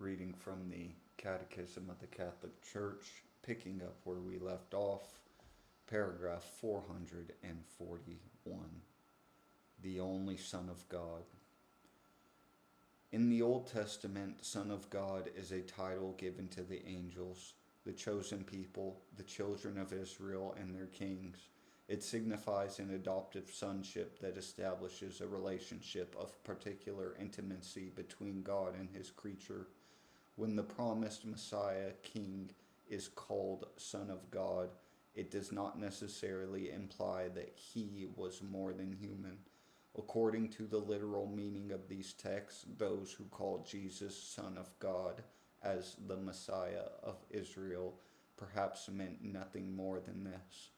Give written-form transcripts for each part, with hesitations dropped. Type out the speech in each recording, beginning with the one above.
reading from the Catechism of the Catholic Church, picking up where we left off, paragraph 441. The only Son of God. In the Old Testament, Son of God is a title given to the angels, the chosen people, the children of Israel, and their kings. It signifies an adoptive sonship that establishes a relationship of particular intimacy between God and his creature. When the promised Messiah King is called Son of God, it does not necessarily imply that he was more than human. According to the literal meaning of these texts, those who call Jesus Son of God as the Messiah of Israel perhaps meant nothing more than this.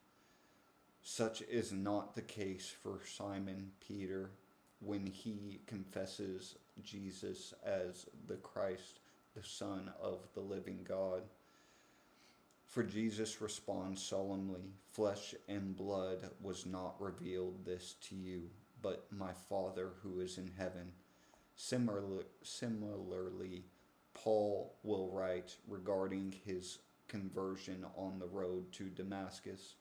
Such is not the case for Simon Peter when he confesses Jesus as the Christ, the Son of the living God. For Jesus responds solemnly, "Flesh and blood was not revealed this to you, but my Father who is in heaven." Similarly, Paul will write regarding his conversion on the road to Damascus,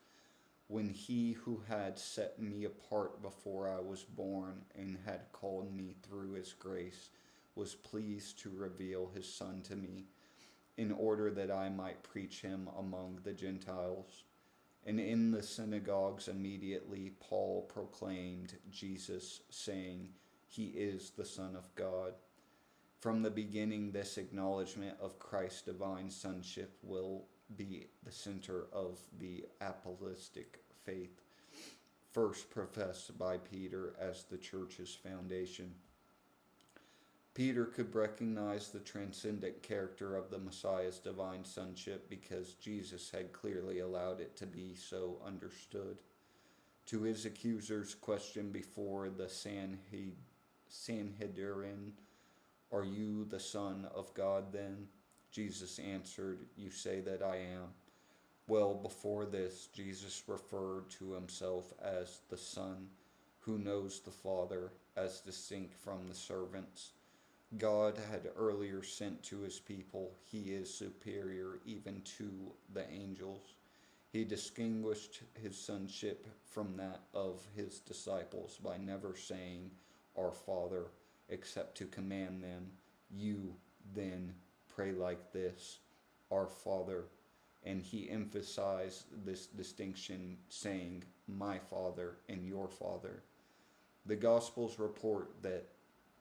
"When he who had set me apart before I was born and had called me through his grace was pleased to reveal his Son to me, in order that I might preach him among the Gentiles." And in the synagogues immediately Paul proclaimed Jesus, saying, "He is the Son of God." From the beginning, this acknowledgement of Christ's divine sonship will be the center of the apostolic faith, first professed by Peter as the church's foundation. Peter could recognize the transcendent character of the Messiah's divine sonship because Jesus had clearly allowed it to be so understood. To his accuser's question before the Sanhedrin, "Are you the Son of God then?" Jesus answered, "You say that I am." Well, before this, Jesus referred to himself as the Son, who knows the Father, as distinct from the servants. God had earlier sent to his people, "He is superior even to the angels." He distinguished his sonship from that of his disciples by never saying, "Our Father," except to command them, "You, then, pray like this, Our Father." And he emphasized this distinction, saying, "My Father and your Father." The Gospels report that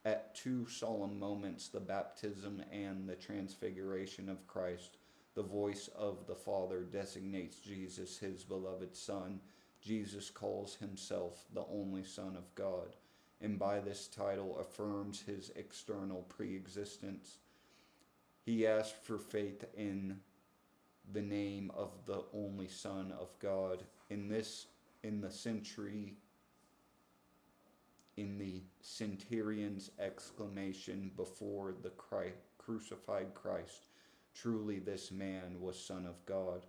at two solemn moments, the baptism and the transfiguration of Christ, the voice of the Father designates Jesus his beloved Son. Jesus calls himself the only Son of God, and by this title affirms his external pre-existence. He asked for faith in the name of the only Son of God. In the centurion's exclamation before the crucified Christ, "Truly this man was Son of God,"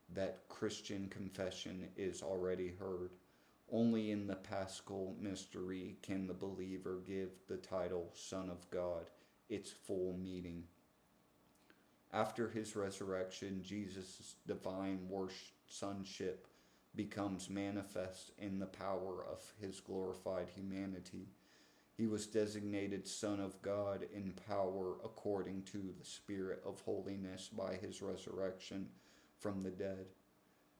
that Christian confession is already heard. Only in the Paschal mystery can the believer give the title Son of God its full meaning. After his resurrection, Jesus' divine sonship becomes manifest in the power of his glorified humanity. He was designated Son of God in power according to the Spirit of holiness by his resurrection from the dead.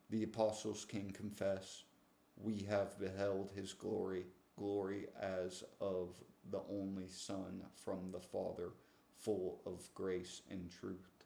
The apostles can confess, "We have beheld his glory, glory as of the only Son from the Father, full of grace and truth."